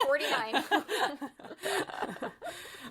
49.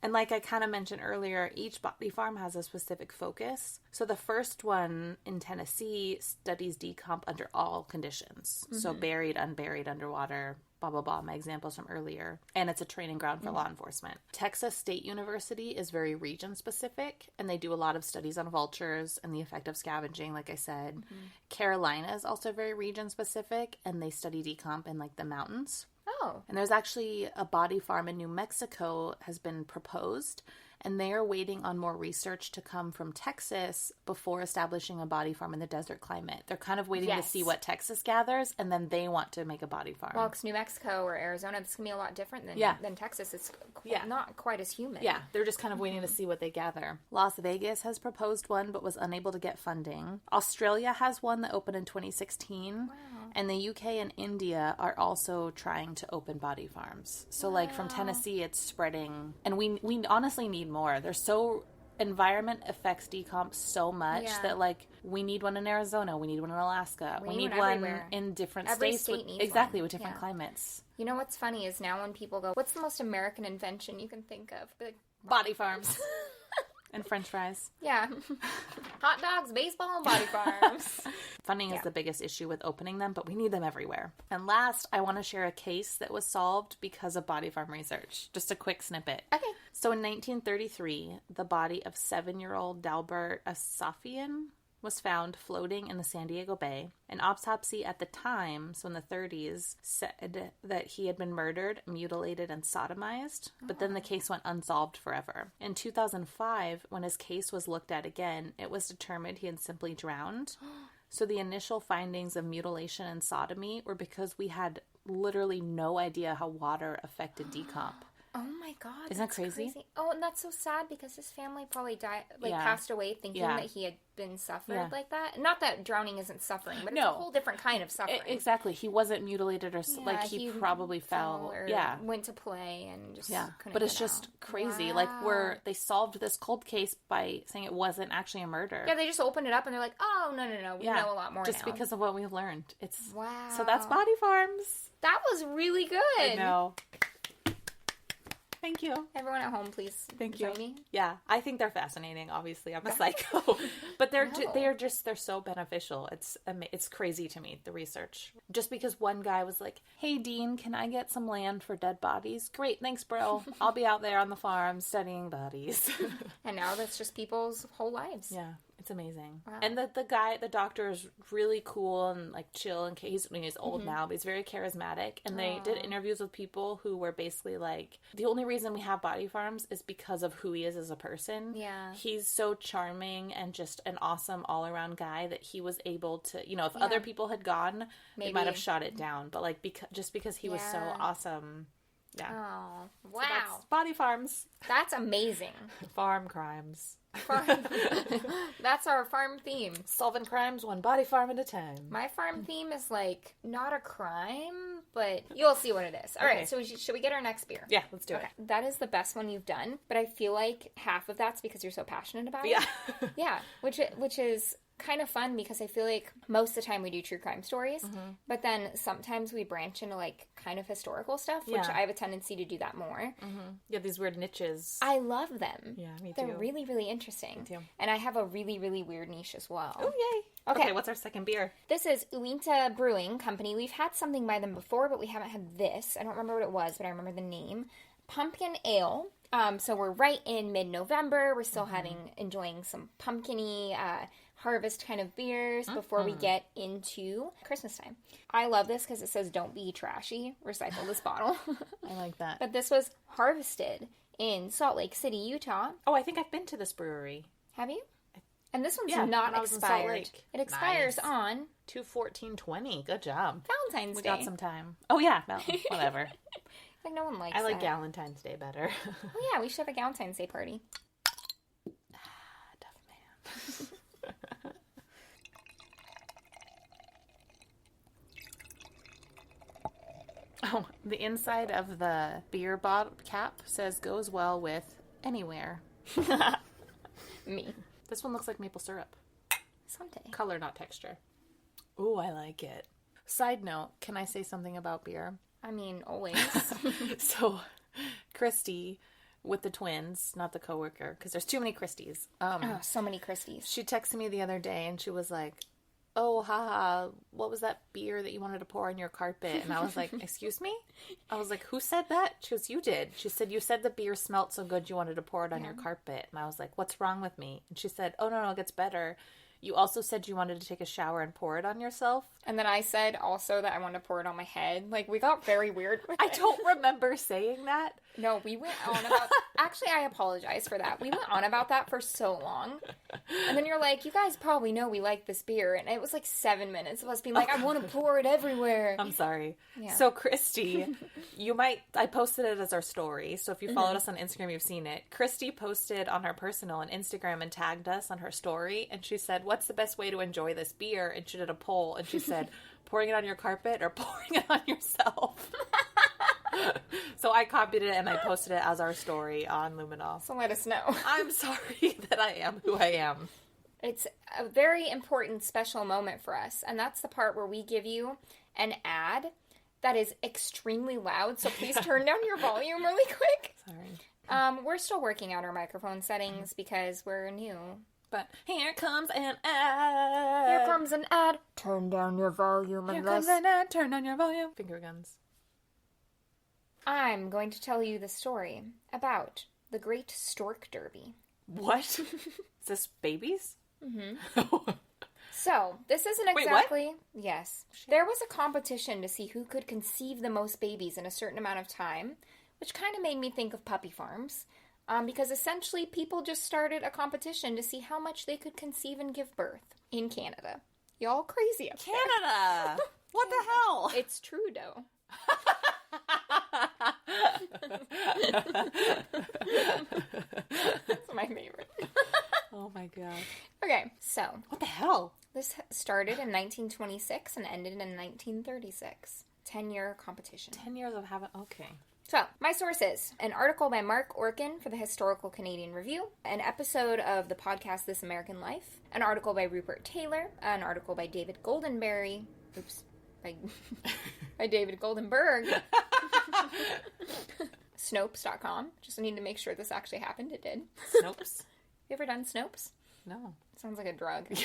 And like I kind of mentioned earlier, each body farm has a specific focus. So the first one in Tennessee studies decomp under all conditions. Mm-hmm. So buried, unburied, underwater, blah, blah, blah. My examples from earlier. And it's a training ground for law enforcement. Texas State University is very region specific, and they do a lot of studies on vultures and the effect of scavenging, like I said. Mm-hmm. Carolina is also very region specific, and they study decomp in like the mountains. Oh. And there's actually a body farm in New Mexico has been proposed, and they are waiting on more research to come from Texas before establishing a body farm in the desert climate. They're kind of waiting to see what Texas gathers, and then they want to make a body farm. Well, because New Mexico or Arizona, this can be a lot different than Texas. It's not quite as humid. Yeah, they're just kind of waiting to see what they gather. Las Vegas has proposed one, but was unable to get funding. Australia has one that opened in 2016. Wow. And the UK and India are also trying to open body farms. So, like, from Tennessee, it's spreading. And we honestly need more. Environment affects decomp so much that, like, we need one in Arizona. We need one in Alaska. We need one in different Every states. State needs exactly, one. with different climates. You know what's funny is now when people go, what's the most American invention you can think of? Like, body farms. And French fries. Yeah. Hot dogs, baseball, and body farms. Funding is the biggest issue with opening them, but we need them everywhere. And last, I want to share a case that was solved because of body farm research. Just a quick snippet. Okay. So in 1933, the body of 7-year-old Dalbert Asafian was found floating in the San Diego Bay. An autopsy at the time, so in the 30s, said that he had been murdered, mutilated, and sodomized, but then the case went unsolved forever. In 2005, when his case was looked at again, it was determined he had simply drowned. So the initial findings of mutilation and sodomy were because we had literally no idea how water affected decomp. Oh my God. Isn't that crazy? Oh, and that's so sad because his family probably passed away thinking that he had been suffered like that. Not that drowning isn't suffering, but it's a whole different kind of suffering. Exactly. He wasn't mutilated or like he probably fell or went to play and just couldn't But it's get just out. crazy. Wow. Like they solved this cold case by saying it wasn't actually a murder. Yeah, they just opened it up and they're like, oh, no. We know a lot more just now. because of what we've learned. Wow. So that's body farms. That was really good. I know. Thank you. Everyone at home, please join me. Yeah, I think they're fascinating. Obviously, I'm a psycho, but they're so beneficial. It's crazy to me, the research. Just because one guy was like, "Hey Dean, can I get some land for dead bodies?" Great, thanks, bro. I'll be out there on the farm studying bodies. And now that's just people's whole lives. Yeah. It's amazing. Wow. And the doctor is really cool and like chill, and he's old now, but he's very charismatic. And they did interviews with people who were basically like, the only reason we have body farms is because of who he is as a person. Yeah. He's so charming and just an awesome all-around guy that he was able to, if other people had gone, they might have shot it down. But like, because he was so awesome. Yeah. Oh, wow. So that's body farms. That's amazing. Farm crimes. That's our farm theme. Solving crimes one body farm at a time. My farm theme is like not a crime, but you'll see what it is. All right, so should we get our next beer? Yeah, let's do it. That is the best one you've done, but I feel like half of that's because you're so passionate about it. Yeah. Yeah, which is kind of fun because I feel like most of the time we do true crime stories, but then sometimes we branch into like kind of historical stuff, which I have a tendency to do that more. Yeah, these weird niches. I love them. Yeah, me too. They're really, really interesting. Me too. And I have a really, really weird niche as well. Oh, yay. Okay, what's our second beer? This is Uinta Brewing Company. We've had something by them before, but we haven't had this. I don't remember what it was, but I remember the name. Pumpkin Ale. So we're right in mid-November. We're still enjoying some pumpkin-y, harvest kind of beers before we get into Christmas time. I love this because it says don't be trashy, recycle this bottle. I like that. But this was harvested in Salt Lake City, Utah. Oh, I think I've been to this brewery. Have you? And this one's not when expired. It expires on 2/14/20. Good job. Valentine's We Day. got some time. Oh yeah, whatever. Like no one likes I like that. Galentine's Day better. Oh yeah, we should have a Galentine's Day party. Tough man. Oh, the inside of the beer bottle cap says goes well with anywhere. Me. This one looks like maple syrup. Someday. Color, not texture. Ooh, I like it. Side note, can I say something about beer? I mean, always. So, Christy with the twins, not the coworker, because there's too many Christies. So many Christies. She texted me the other day and she was like, oh, haha, what was that beer that you wanted to pour on your carpet? And I was like, excuse me? I was like, who said that? She goes, you did. She said, you said the beer smelled so good you wanted to pour it on your carpet. And I was like, what's wrong with me? And she said, oh, no, it gets better. You also said you wanted to take a shower and pour it on yourself. And then I said also that I wanted to pour it on my head. Like, we got very weird with I it. don't remember saying that. No, we went on about... Actually, I apologize for that. We went on about that for so long. And then you're like, you guys probably know we like this beer. And it was like 7 minutes of us being like, I want to pour it everywhere. I'm sorry. Yeah. So, Christy, I posted it as our story. So if you followed us on Instagram, you've seen it. Christy posted on her personal on Instagram and tagged us on her story. And she said, what's the best way to enjoy this beer? And she did a poll. And she said, pouring it on your carpet or pouring it on yourself? So I copied it and I posted it as our story on Luminol. So let us know. I'm sorry that I am who I am. It's a very important special moment for us. And that's the part where we give you an ad that is extremely loud. So please turn down your volume really quick. Sorry. We're still working out our microphone settings because we're new. But here comes an ad. Here comes an ad. Turn down your volume Here unless... comes an ad. Turn down your volume. Finger guns. I'm going to tell you the story about the Great Stork Derby. What? Is this babies? Mm-hmm. So, this isn't exactly... Wait, what? Yes. There was a competition to see who could conceive the most babies in a certain amount of time, which kind of made me think of puppy farms. Because essentially people just started a competition to see how much they could conceive and give birth in Canada. Y'all crazy up there. Canada! What the hell? It's Trudeau. That's my favorite. Oh my god. Okay, so. What the hell? This started in 1926 and ended in 1936. 10-year competition. 10 years of having... Okay. So, my source is an article by Mark Orkin for the Historical Canadian Review, an episode of the podcast This American Life, an article by Rupert Taylor, an article by David Goldenberry, by David Goldenberg, Snopes.com. Just need to make sure this actually happened. It did. Snopes? You ever done Snopes? No. Sounds like a drug. You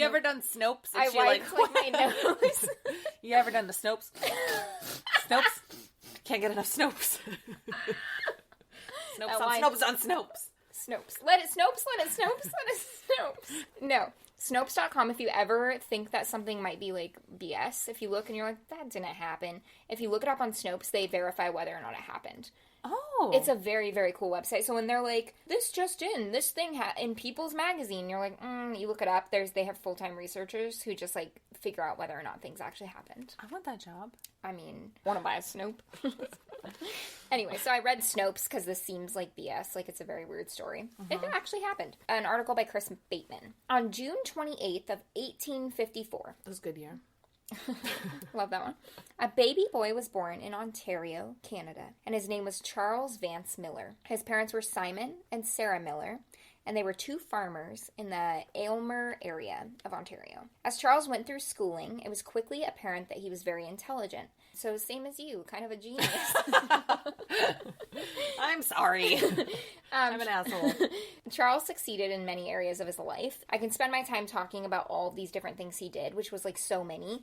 ever done Snopes? I wiped my nose. You ever done the Snopes? Snopes? Can't get enough Snopes. Snopes on Snopes. Snopes. Let it Snopes. No. Snopes.com, if you ever think that something might be like BS, if you look and you're like, that didn't happen. If you look it up on Snopes, they verify whether or not it happened. Oh. It's a very, very cool website. So when they're like, this thing in People's Magazine, you're like, you look it up. They have full-time researchers who just like figure out whether or not things actually happened. I want that job. I mean, want to buy a Snope? Anyway, so I read Snopes because this seems like BS. Like, it's a very weird story. It actually happened. An article by Chris Bateman. On June 28th of 1854. That was a good year. Love that one. A baby boy was born in Ontario, Canada, and his name was Charles Vance Miller. His parents were Simon and Sarah Miller, and they were two farmers in the Aylmer area of Ontario. As Charles went through schooling, it was quickly apparent that he was very intelligent. So same as you, kind of a genius. I'm sorry. I'm an asshole. Charles succeeded in many areas of his life. I can spend my time talking about all these different things he did, which was like so many.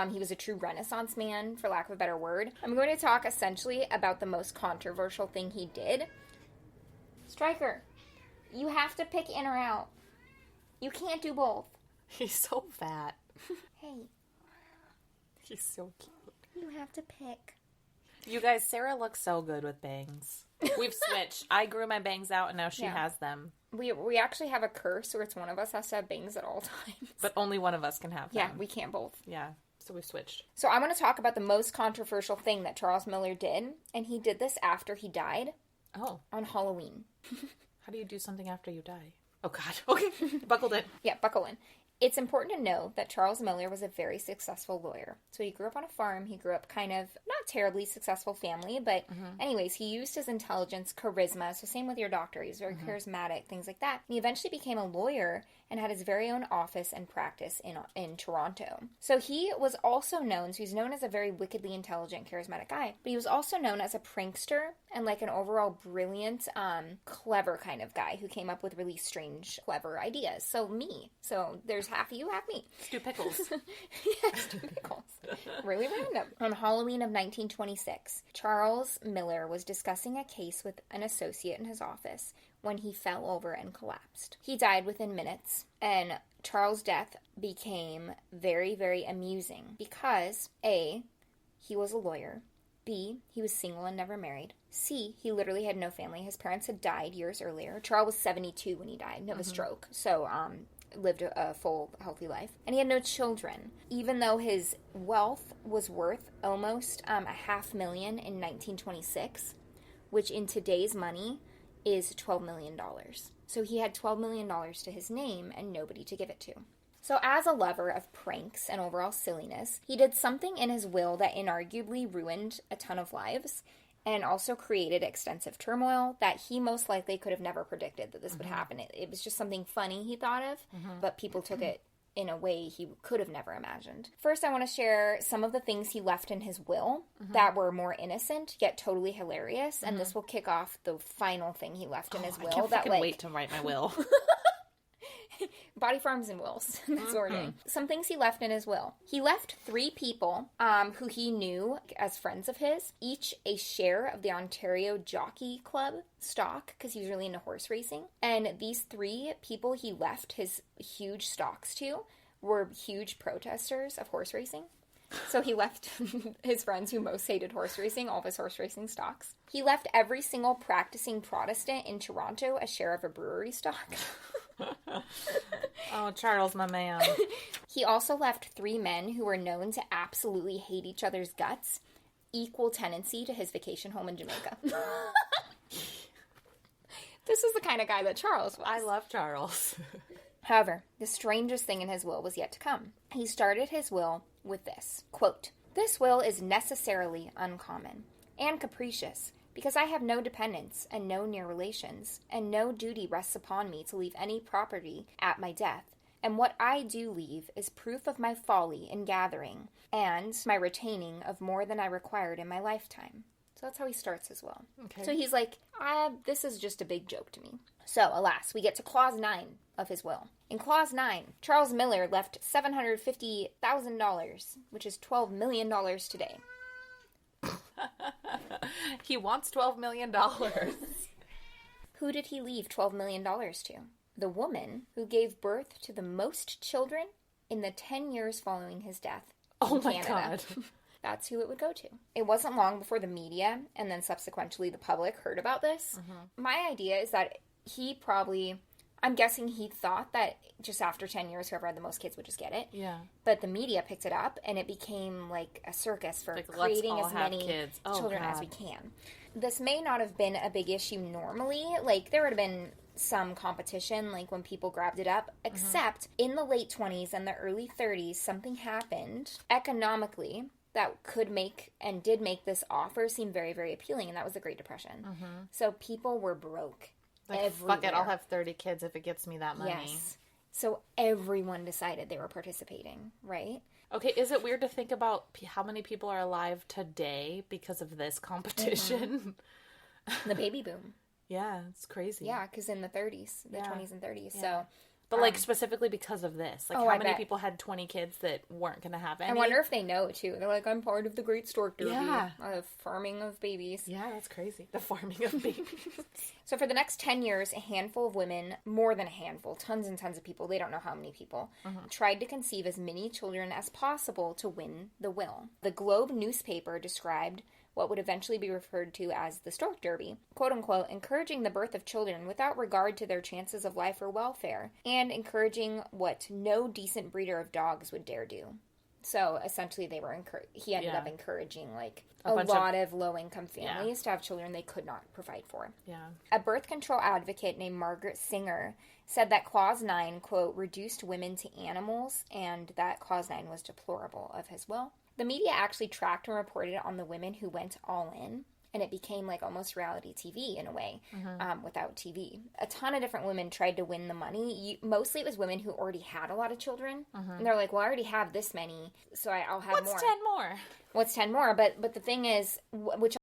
He was a true Renaissance man, for lack of a better word. I'm going to talk essentially about the most controversial thing he did. Stryker, you have to pick in or out. You can't do both. He's so fat. Hey. He's so cute. You have to pick. You guys, Sarah looks so good with bangs. We've switched. I grew my bangs out and now she has them. We actually have a curse where it's one of us has to have bangs at all times. But only one of us can have them. Yeah, we can't both. Yeah, so we switched. So I want to talk about the most controversial thing that Charles Miller did, and he did this after he died. Oh. On Halloween. How do you do something after you die? Oh, God. Okay, buckled in. Yeah, buckle in. It's important to know that Charles Miller was a very successful lawyer. So he grew up on a farm. He grew up kind of not terribly successful family, but anyways, he used his intelligence, charisma. So same with your doctor. He was very charismatic, things like that. And he eventually became a lawyer and had his very own office and practice in Toronto. So he was also known, so he's known as a very wickedly intelligent, charismatic guy, but he was also known as a prankster and like an overall brilliant, clever kind of guy who came up with really strange, clever ideas. So me. So there's half you, half me. Stu Pickles. Yeah, Stu Pickles. Really random. On Halloween of 1926, Charles Miller was discussing a case with an associate in his office when he fell over and collapsed. He died within minutes, and Charles' death became very, very amusing because A, he was a lawyer, B, he was single and never married, C, he literally had no family. His parents had died years earlier. Charles was 72 when he died of a stroke, so lived a full, healthy life. And he had no children, even though his wealth was worth almost $500,000 in 1926, which in today's money is $12 million. So he had $12 million to his name and nobody to give it to. So as a lover of pranks and overall silliness, he did something in his will that inarguably ruined a ton of lives and also created extensive turmoil that he most likely could have never predicted that this would happen. It was just something funny he thought of, but people took it in a way he could have never imagined. First, I want to share some of the things he left in his will that were more innocent, yet totally hilarious, and this will kick off the final thing he left in his will. I can't wait to write my will. Body farms and wills. That's what we're doing. Some things he left in his will. He left 3 people who he knew as friends of his, each a share of the Ontario Jockey Club stock, because he was really into horse racing. And these 3 people he left his huge stocks to were huge protesters of horse racing. So he left his friends who most hated horse racing, all of his horse racing stocks. He left every single practicing Protestant in Toronto a share of a brewery stock. Oh, Charles, my man. He also left 3 men who were known to absolutely hate each other's guts equal tenancy to his vacation home in Jamaica. This is the kind of guy that Charles was. I love Charles. However, the strangest thing in his will was yet to come. He started his will with this, quote, "This will is necessarily uncommon and capricious, because I have no dependents and no near relations, and no duty rests upon me to leave any property at my death. And what I do leave is proof of my folly in gathering, and my retaining of more than I required in my lifetime." So that's how he starts his will. Okay. So he's like, this is just a big joke to me. So, alas, we get to Clause 9 of his will. In Clause 9, Charles Miller left $750,000, which is $12 million today. He wants $12 million. Who did he leave $12 million to? The woman who gave birth to the most children in the 10 years following his death in Canada. God. That's who it would go to. It wasn't long before the media, and then subsequently the public, heard about this. My idea is that he probably, I'm guessing he thought that just after 10 years, whoever had the most kids would just get it. Yeah. But the media picked it up, and it became like a circus for creating as many children as we can. This may not have been a big issue normally. Like, there would have been some competition, like when people grabbed it up, except in the late 20s and the early 30s, something happened economically that could make and did make this offer seem very, very appealing, and that was the Great Depression. So people were broke. Like, everywhere. Fuck it, I'll have 30 kids if it gets me that money. Yes. So everyone decided they were participating, right? Okay, is it weird to think about how many people are alive today because of this competition? The baby boom. Yeah, it's crazy. Yeah, because in the 30s, the 20s and 30s, so... But, like, specifically because of this. Like, how many people had 20 kids that weren't going to have any? I wonder if they know, too. They're like, I'm part of the Great Stork Derby. Yeah. Farming of babies. Yeah, that's crazy. The farming of babies. So, for the next 10 years, a handful of women, more than a handful, tons and tons of people, they don't know how many people, tried to conceive as many children as possible to win the will. The Globe newspaper described what would eventually be referred to as the Stork Derby, quote-unquote, encouraging the birth of children without regard to their chances of life or welfare, and encouraging what no decent breeder of dogs would dare do. So, essentially, he ended up encouraging, like, a lot of low-income families to have children they could not provide for. Yeah. A birth control advocate named Margaret Singer said that Clause 9, quote, reduced women to animals, and that Clause 9 was deplorable of his will. The media actually tracked and reported on the women who went all in, and it became like almost reality TV in a way, without TV. A ton of different women tried to win the money. Mostly it was women who already had a lot of children. And they're like, well, I already have this many, so I'll have more. What's 10 more? What's 10 more? But the thing is, which